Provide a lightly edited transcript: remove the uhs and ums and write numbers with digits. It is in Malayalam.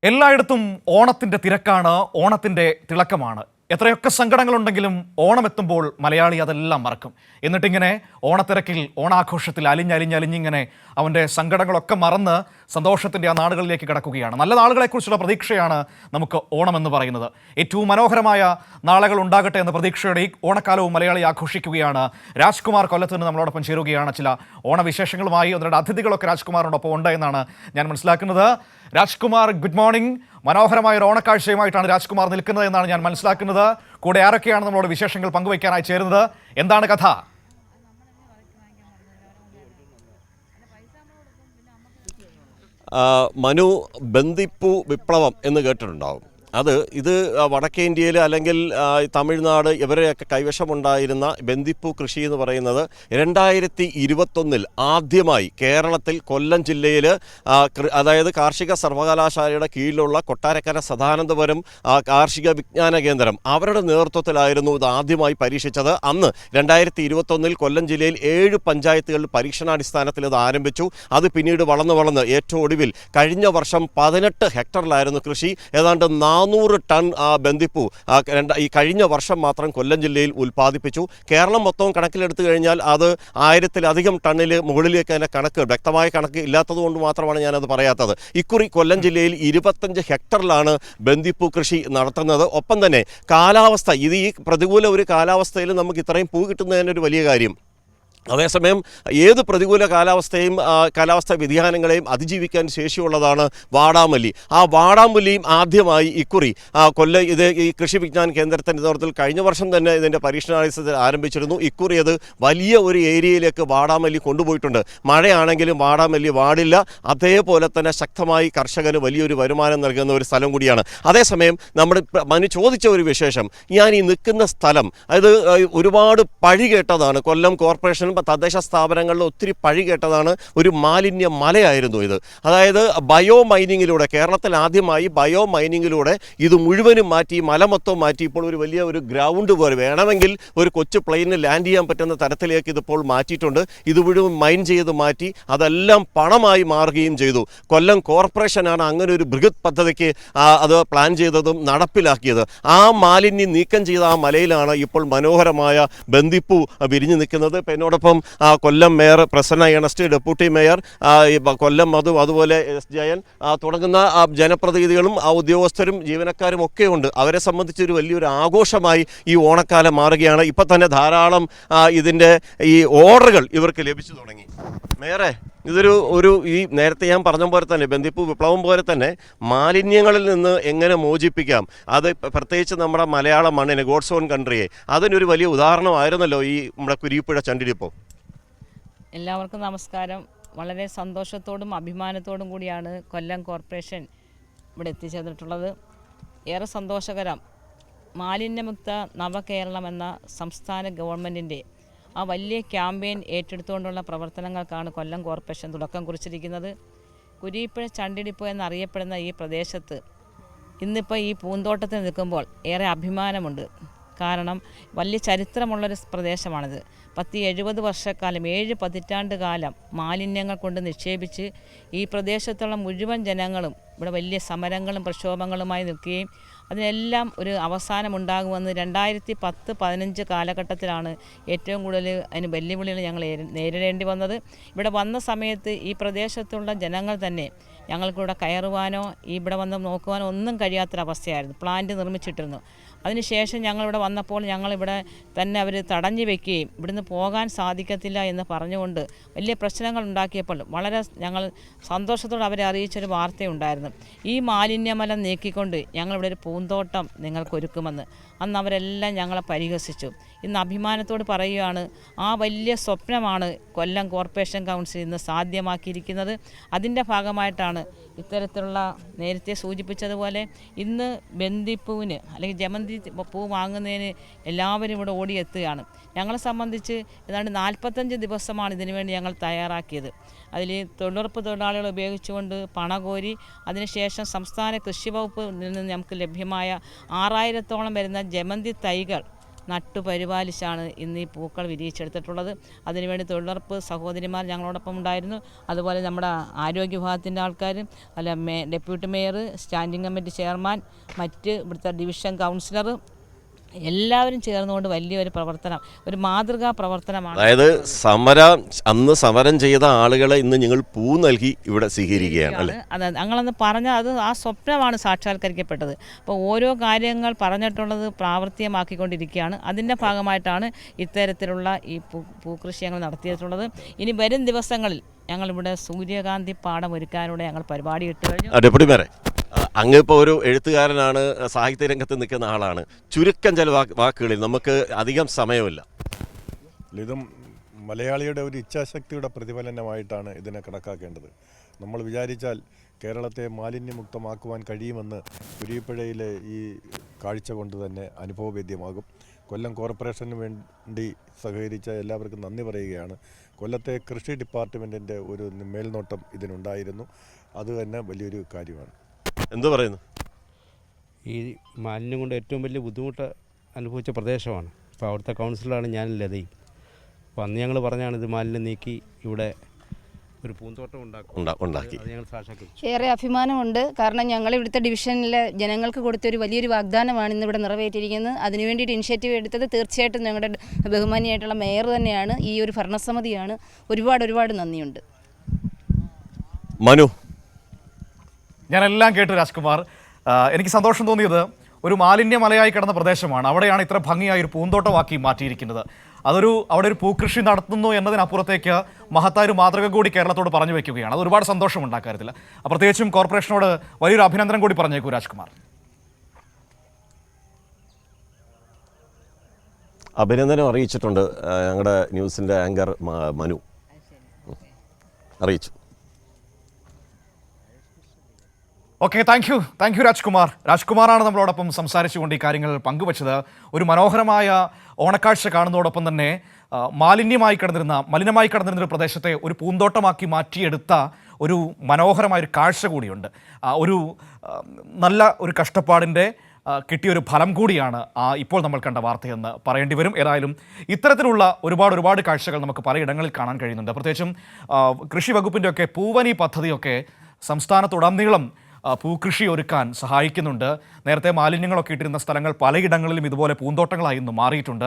എല്ലായിടത്തും ഓണത്തിൻ്റെ തിരക്കാണ്, ഓണത്തിൻ്റെ തിളക്കമാണ്. എത്രയൊക്കെ സങ്കടങ്ങളുണ്ടെങ്കിലും ഓണമെത്തുമ്പോൾ മലയാളി അതെല്ലാം മറക്കും. എന്നിട്ടിങ്ങനെ ഓണത്തിരക്കിൽ, ഓണാഘോഷത്തിൽ അലിഞ്ഞിങ്ങനെ അവൻ്റെ സങ്കടങ്ങളൊക്കെ മറന്ന് സന്തോഷത്തിൻ്റെ ആ നാടുകളിലേക്ക് കടക്കുകയാണ്. നല്ല നാളുകളെക്കുറിച്ചുള്ള പ്രതീക്ഷയാണ് നമുക്ക് ഓണമെന്ന് പറയുന്നത്. ഏറ്റവും മനോഹരമായ നാളുകൾ ഉണ്ടാകട്ടെ എന്ന പ്രതീക്ഷയുടെ ഈ ഓണക്കാലവും മലയാളി ആഘോഷിക്കുകയാണ്. രാജ്കുമാർ കൊല്ലത്ത് നിന്ന് നമ്മളോടൊപ്പം ചേരുകയാണ്. ചില ഓണവിശേഷങ്ങളുമായി അവരുടെ അതിഥികളൊക്കെ രാജ്കുമാറിനോടൊപ്പം ഉണ്ട് എന്നാണ് ഞാൻ മനസ്സിലാക്കുന്നത്. Rajkumar, good morning. മനോഹരമായ ഒരു ഓണക്കാഴ്ചയുമായിട്ടാണ് രാജ്കുമാർ നിൽക്കുന്നത് എന്നാണ് ഞാൻ മനസ്സിലാക്കുന്നത്. കൂടെ ആരൊക്കെയാണ് നമ്മളോട് വിശേഷങ്ങൾ പങ്കുവയ്ക്കാനായി ചേരുന്നത്? എന്താണ് കഥ? മനു, ബന്ദിപ്പൂ വിപ്ലവം എന്ന് കേട്ടിട്ടുണ്ടാവും. ഇത് വടക്കേ ഇന്ത്യയിൽ അല്ലെങ്കിൽ തമിഴ്നാട് ഇവരെയൊക്കെ കൈവശമുണ്ടായിരുന്ന ബന്ദിപ്പൂ കൃഷി എന്ന് പറയുന്നത് 2021 ആദ്യമായി കേരളത്തിൽ കൊല്ലം ജില്ലയിൽ, അതായത് കാർഷിക സർവകലാശാലയുടെ കീഴിലുള്ള കൊട്ടാരക്കര സദാനന്ദപുരം കാർഷിക വിജ്ഞാന കേന്ദ്രം, അവരുടെ നേതൃത്വത്തിലായിരുന്നു ഇത് ആദ്യമായി പരീക്ഷിച്ചത്. അന്ന് 2021 കൊല്ലം ജില്ലയിൽ 7 പഞ്ചായത്തുകളിൽ പരീക്ഷണാടിസ്ഥാനത്തിൽ ഇത് ആരംഭിച്ചു. അത് പിന്നീട് വളർന്ന് ഏറ്റവും ഒടുവിൽ കഴിഞ്ഞ വർഷം 18 ഹെക്ടറിലായിരുന്നു കൃഷി. ഏതാണ്ട് 400 ടൺ ബന്ദിപ്പൂ ഈ കഴിഞ്ഞ വർഷം മാത്രം കൊല്ലം ജില്ലയിൽ ഉൽപ്പാദിപ്പിച്ചു. കേരളം മൊത്തം കണക്കിലെടുത്തു കഴിഞ്ഞാൽ അത് 1000-ലധികം ടണ്ണിൽ മുകളിലേക്ക് അതിൻ്റെ കണക്ക്, വ്യക്തമായ കണക്ക് ഇല്ലാത്തത് കൊണ്ട് മാത്രമാണ് ഞാനത് പറയാത്തത്. ഇക്കുറി കൊല്ലം ജില്ലയിൽ 25 ഹെക്ടറിലാണ് ബന്ദിപ്പൂ കൃഷി നടത്തുന്നത്. ഒപ്പം തന്നെ കാലാവസ്ഥ, ഈ പ്രതികൂല ഒരു കാലാവസ്ഥയിൽ നമുക്ക് ഇത്രയും പൂ കിട്ടുന്നതിനൊരു വലിയ കാര്യം. അതേസമയം ഏത് പ്രതികൂല കാലാവസ്ഥാ വ്യതിയാനങ്ങളെയും അതിജീവിക്കാൻ ശേഷിയുള്ളതാണ് വാടാമല്ലി. ആ വാടാമല്ലിയും ആദ്യമായി ഇക്കുറി ഈ കൃഷി വിജ്ഞാന കേന്ദ്രത്തിൻ്റെ നേതൃത്വത്തിൽ കഴിഞ്ഞ വർഷം തന്നെ ഇതിൻ്റെ പരീക്ഷണാടിസ്ഥാനത്തിൽ ആരംഭിച്ചിരുന്നു. ഇക്കുറി അത് വലിയ ഒരു ഏരിയയിലേക്ക് വാടാമല്ലി കൊണ്ടുപോയിട്ടുണ്ട്. മഴയാണെങ്കിലും വാടാമല്ലി വാടില്ല. അതേപോലെ തന്നെ ശക്തമായി കർഷകന് വലിയൊരു വരുമാനം നൽകുന്ന ഒരു സ്ഥലം കൂടിയാണ്. അതേസമയം നമ്മുടെ മനു ചോദിച്ച ഒരു വിശേഷം, ഞാൻ ഈ നിൽക്കുന്ന സ്ഥലം അത് ഒരുപാട് പഴി കേട്ടതാണ്. കൊല്ലം കോർപ്പറേഷൻ തദ്ദേശ സ്ഥാപനങ്ങളിൽ ഒത്തിരി പഴി കേട്ടതാണ്. ഒരു മാലിന്യ മലയായിരുന്നു ഇത്. അതായത് ബയോ മൈനിങ്ങിലൂടെ, കേരളത്തിൽ ആദ്യമായി ബയോ മൈനിങ്ങിലൂടെ ഇത് മുഴുവനും മാറ്റി, മല മൊത്തം മാറ്റി ഇപ്പോൾ ഒരു വലിയ ഒരു ഗ്രൗണ്ട് പോലെ, വേണമെങ്കിൽ ഒരു കൊച്ചു പ്ലെയിനിൽ ലാൻഡ് ചെയ്യാൻ പറ്റുന്ന തരത്തിലേക്ക് ഇതിപ്പോൾ മാറ്റിയിട്ടുണ്ട്. ഇത് മുഴുവൻ മൈൻ ചെയ്ത് മാറ്റി അതെല്ലാം പണമായി മാറുകയും ചെയ്തു. കൊല്ലം കോർപ്പറേഷനാണ് അങ്ങനെ ഒരു ബൃഹത് പദ്ധതിക്ക് അത് പ്ലാൻ ചെയ്തതും നടപ്പിലാക്കിയത്. ആ മാലിന്യം നീക്കം ചെയ്ത ആ മലയിലാണ് ഇപ്പോൾ മനോഹരമായ ബന്ദിപ്പൂ വിരിഞ്ഞു നിൽക്കുന്നത്. എന്നോടൊപ്പം Kollam mayor Prasanna Ernest, deputy mayor Kollam Madhu, അതുപോലെ എസ് ജയൻ തുടങ്ങുന്ന ജനപ്രതിനിധികളും ഉദ്യോഗസ്ഥരും ജീവനക്കാരും ഒക്കെ ഉണ്ട്. അവരെ സംബന്ധിച്ചൊരു വലിയൊരു ആഘോഷമായി ഈ ഓണക്കാലം മാറുകയാണ്. ഇപ്പം തന്നെ ധാരാളം ഇതിൻ്റെ ഈ ഓർഡറുകൾ ഇവർക്ക് ലഭിച്ചു തുടങ്ങി. മേയറെ, ഇതൊരു ഈ നേരത്തെ ഞാൻ പറഞ്ഞ പോലെ തന്നെ ബന്ദിപ്പൂ വിപ്ലവം പോലെ തന്നെ മാലിന്യങ്ങളിൽ നിന്ന് എങ്ങനെ മോചിപ്പിക്കാം, അത് പ്രത്യേകിച്ച് നമ്മുടെ മലയാള മണ്ണിനെ, ഗോഡ്സ് ഓൺ കൺട്രിയെ, അതിനൊരു വലിയ ഉദാഹരണമായിരുന്നല്ലോ ഈ നമ്മുടെ കുരിപ്പുഴ ചണ്ടിരിപ്പോ. എല്ലാവർക്കും നമസ്കാരം. വളരെ സന്തോഷത്തോടും അഭിമാനത്തോടും കൂടിയാണ് കൊല്ലം കോർപ്പറേഷൻ ഇവിടെ എത്തിച്ചേർന്നിട്ടുള്ളത്. ഏറെ സന്തോഷകരം. മാലിന്യമുക്ത നവകേരളം എന്ന സംസ്ഥാന ഗവൺമെൻറ്റിൻ്റെ ആ വലിയ ക്യാമ്പയിൻ ഏറ്റെടുത്തുകൊണ്ടുള്ള പ്രവർത്തനങ്ങൾക്കാണ് കൊല്ലം കോർപ്പറേഷൻ തുടക്കം കുറിച്ചിരിക്കുന്നത്. കുരിപ്പുഴ ചണ്ടിടിപ്പ് എന്നറിയപ്പെടുന്ന ഈ പ്രദേശത്ത് ഇന്നിപ്പോൾ ഈ പൂന്തോട്ടത്തിൽ നിൽക്കുമ്പോൾ ഏറെ അഭിമാനമുണ്ട്. കാരണം വലിയ ചരിത്രമുള്ളൊരു പ്രദേശമാണിത്. 70 വർഷക്കാലം, 7 പതിറ്റാണ്ട് കാലം മാലിന്യങ്ങൾ കൊണ്ട് നിക്ഷേപിച്ച് ഈ പ്രദേശത്തുള്ള മുഴുവൻ ജനങ്ങളും ഇവിടെ വലിയ സമരങ്ങളും പ്രക്ഷോഭങ്ങളുമായി നിൽക്കുകയും അതിനെല്ലാം ഒരു അവസാനമുണ്ടാകുമെന്ന് 2010-15 കാലഘട്ടത്തിലാണ് ഏറ്റവും കൂടുതൽ അതിന് വെല്ലുവിളികൾ ഞങ്ങൾ നേരിടേണ്ടി വന്നത്. ഇവിടെ വന്ന സമയത്ത് ഈ പ്രദേശത്തുള്ള ജനങ്ങൾ തന്നെ ഞങ്ങൾക്കിവിടെ കയറുവാനോ ഇവിടെ വന്ന് നോക്കുവാനോ ഒന്നും കഴിയാത്തൊരവസ്ഥയായിരുന്നു. പ്ലാന്റ് നിർമ്മിച്ചിട്ടിരുന്നു. അതിനുശേഷം ഞങ്ങളിവിടെ വന്നപ്പോൾ ഞങ്ങളിവിടെ തന്നെ അവർ തടഞ്ഞു വയ്ക്കുകയും ഇവിടുന്ന് പോകാൻ സാധിക്കത്തില്ല എന്ന് പറഞ്ഞുകൊണ്ട് വലിയ പ്രശ്നങ്ങൾ ഉണ്ടാക്കിയപ്പോൾ വളരെ ഞങ്ങൾ സന്തോഷത്തോടെ അവരെ അറിയിച്ചൊരു വാർത്തയുണ്ടായിരുന്നു. ഈ മാലിന്യമലം നീക്കിക്കൊണ്ട് ഞങ്ങളിവിടെ ഒരു പൂന്തോട്ടം നിങ്ങൾക്കൊരുക്കുമെന്ന്. അന്ന് അവരെല്ലാം ഞങ്ങളെ പരിഹസിച്ചു. ഇന്ന് അഭിമാനത്തോട് പറയുകയാണ്, ആ വലിയ സ്വപ്നമാണ് കൊല്ലം കോർപ്പറേഷൻ കൗൺസിൽ ഇന്ന് സാധ്യമാക്കിയിരിക്കുന്നത്. അതിൻ്റെ ഭാഗമായിട്ടാണ് ഇത്തരത്തിലുള്ള നേരത്തെ സൂചിപ്പിച്ചതുപോലെ ഇന്ന് ബന്ദിപ്പൂവിന് അല്ലെങ്കിൽ ജമന്തി പൂ വാങ്ങുന്നതിന് എല്ലാവരും ഇവിടെ ഓടിയെത്തുകയാണ്. ഞങ്ങളെ സംബന്ധിച്ച് ഏതാണ്ട് 45 ദിവസമാണ് ഇതിനുവേണ്ടി ഞങ്ങൾ തയ്യാറാക്കിയത്. അതിൽ തൊഴിലുറപ്പ് തൊഴിലാളികളെ ഉപയോഗിച്ചുകൊണ്ട് പണകോരി അതിനുശേഷം സംസ്ഥാന കൃഷി വകുപ്പിൽ നിന്ന് നമുക്ക് ലഭ്യമായ 6000-ഓളം വരുന്ന ജമന്തി തൈകൾ നട്ടു പരിപാലിച്ചാണ് ഇന്ന് ഈ പൂക്കൾ വിരിയിച്ചെടുത്തിട്ടുള്ളത്. അതിനുവേണ്ടി തൊഴിലുറപ്പ് സഹോദരിമാർ ഞങ്ങളോടൊപ്പം ഉണ്ടായിരുന്നു. അതുപോലെ നമ്മുടെ ആരോഗ്യ വിഭാഗത്തിൻ്റെ ആൾക്കാർ, deputy mayor, standing committee chairman, മറ്റ് ഇവിടുത്തെ ഡിവിഷൻ കൗൺസിലർ എല്ലാവരും ചേർന്നുകൊണ്ട് വലിയൊരു പ്രവർത്തനം, ഒരു മാതൃകാ പ്രവർത്തനമാണ്. അതായത് അന്ന് സമരം ചെയ്ത ആളുകളെ ഇന്ന് നിങ്ങൾ പൂ നൽകി ഇവിടെ സ്വീകരിക്കുകയാണ് അല്ലേ? അതെ, ഞങ്ങളന്ന് പറഞ്ഞാൽ അത് ആ സ്വപ്നമാണ് സാക്ഷാത്കരിക്കപ്പെട്ടത്. അപ്പോൾ ഓരോ കാര്യങ്ങൾ പറഞ്ഞിട്ടുള്ളത് പ്രാവർത്തികമാക്കിക്കൊണ്ടിരിക്കുകയാണ്. അതിൻ്റെ ഭാഗമായിട്ടാണ് ഇത്തരത്തിലുള്ള ഈ പൂക്കൃഷി ഞങ്ങൾ നടത്തിയിട്ടുള്ളത്. ഇനി വരും ദിവസങ്ങളിൽ ഞങ്ങളിവിടെ സൂര്യകാന്തി പാടം ഒരുക്കാനുള്ള ഞങ്ങൾ പരിപാടി ഇട്ട് കഴിഞ്ഞു. ഡെപ്യൂട്ടി മേയറെ, അങ്ങ് ഇപ്പോൾ ഒരു എഴുത്തുകാരനാണ്, സാഹിത്യ രംഗത്ത് നിൽക്കുന്ന ആളാണ്. ചുരുക്കം ചില വാക്കുകളിൽ, നമുക്ക് അധികം സമയമില്ല. ഇതും മലയാളിയുടെ ഒരു ഇച്ഛാശക്തിയുടെ പ്രതിഫലനമായിട്ടാണ് ഇതിനെ കണക്കാക്കേണ്ടത്. നമ്മൾ വിചാരിച്ചാൽ കേരളത്തെ മാലിന്യമുക്തമാക്കുവാൻ കഴിയുമെന്ന് കുരീപ്പുഴയിലെ ഈ കാഴ്ച കൊണ്ട് തന്നെ അനുഭവവേദ്യമാകും. കൊല്ലം കോർപ്പറേഷന് വേണ്ടി സഹകരിച്ച എല്ലാവർക്കും നന്ദി പറയുകയാണ്. കൊല്ലത്തെ കൃഷി ഡിപ്പാർട്ട്മെൻറ്റിൻ്റെ ഒരു മേൽനോട്ടം ഇതിനുണ്ടായിരുന്നു. അത് തന്നെ വലിയൊരു കാര്യമാണ്. എന്തു പറയുന്നു? ഈ മാലിന്യം കൊണ്ട് ഏറ്റവും വലിയ ബുദ്ധിമുട്ട് അനുഭവിച്ച പ്രദേശമാണ്. അപ്പോൾ അവിടുത്തെ കൗൺസിലറാണ് ഞാൻ ലതയും. അപ്പോൾ അന്ന് ഞങ്ങൾ പറഞ്ഞാണ് ഇത് മാലിന്യം നീക്കി ഇവിടെ ഒരു പൂന്തോട്ടം ഉണ്ടാക്കി. അത് ഞങ്ങൾ സാക്ഷാത്കരിച്ചു. ഏറെ അഭിമാനമുണ്ട്. കാരണം ഞങ്ങൾ ഇവിടുത്തെ ഡിവിഷനിലെ ജനങ്ങൾക്ക് കൊടുത്തൊരു വലിയൊരു വാഗ്ദാനമാണ് ഇന്നിവിടെ നിറവേറ്റിയിരിക്കുന്നത്. അതിനുവേണ്ടിയിട്ട് ഇനിഷ്യേറ്റീവ് എടുത്തത് തീർച്ചയായിട്ടും ഞങ്ങളുടെ ബഹുമാനിയായിട്ടുള്ള മേയർ തന്നെയാണ്, ഈ ഒരു ഭരണസമിതിയാണ്. ഒരുപാട് നന്ദിയുണ്ട്. മനു, ഞാനെല്ലാം കേട്ടു രാജ്കുമാർ. എനിക്ക് സന്തോഷം തോന്നിയത് ഒരു മാലിന്യമലയായി കിടന്ന പ്രദേശമാണ്, അവിടെയാണ് ഇത്ര ഭംഗിയായി ഒരു പൂന്തോട്ടമാക്കി മാറ്റിയിരിക്കുന്നത്. അവിടെ ഒരു പൂക്കൃഷി നടത്തുന്നു എന്നതിനപ്പുറത്തേക്ക് മഹത്തായ ഒരു മാതൃക കൂടി കേരളത്തോട് പറഞ്ഞു വയ്ക്കുകയാണ്. അത് ഒരുപാട് സന്തോഷമുണ്ട് ആ കാര്യത്തിൽ. പ്രത്യേകിച്ചും കോർപ്പറേഷനോട് വലിയൊരു അഭിനന്ദനം കൂടി പറഞ്ഞേക്കൂ രാജ്കുമാർ. അഭിനന്ദനം അറിയിച്ചിട്ടുണ്ട് ഞങ്ങളുടെ ന്യൂസിൻ്റെ ആങ്കർ മനു അറിയിച്ചു. Okay, thank you Rajkumar. രാജ്കുമാറാണ് നമ്മളോടൊപ്പം സംസാരിച്ചുകൊണ്ട് ഈ കാര്യങ്ങൾ പങ്കുവച്ചത്. ഒരു മനോഹരമായ ഓണക്കാഴ്ച കാണുന്നതോടൊപ്പം തന്നെ മലിനമായി കിടന്നിരുന്ന ഒരു പ്രദേശത്തെ ഒരു പൂന്തോട്ടമാക്കി മാറ്റിയെടുത്ത ഒരു മനോഹരമായൊരു കാഴ്ച കൂടിയുണ്ട്. ഒരു നല്ല ഒരു കഷ്ടപ്പാടിൻ്റെ കിട്ടിയൊരു ഫലം കൂടിയാണ് ഇപ്പോൾ നമ്മൾ കണ്ട വാർത്തയെന്ന് പറയേണ്ടി വരും. ഏതായാലും ഇത്തരത്തിലുള്ള ഒരുപാട് കാഴ്ചകൾ നമുക്ക് പലയിടങ്ങളിൽ കാണാൻ കഴിയുന്നുണ്ട്. പ്രത്യേകിച്ചും കൃഷി വകുപ്പിൻ്റെയൊക്കെ പൂവനി പദ്ധതിയൊക്കെ സംസ്ഥാനത്തുടനീളം പൂക്കൃഷി ഒരുക്കാൻ സഹായിക്കുന്നുണ്ട്. നേരത്തെ മാലിന്യങ്ങളൊക്കെ ഇട്ടിരുന്ന സ്ഥലങ്ങൾ പലയിടങ്ങളിലും ഇതുപോലെ പൂന്തോട്ടങ്ങളായി ഇന്ന് മാറിയിട്ടുണ്ട്.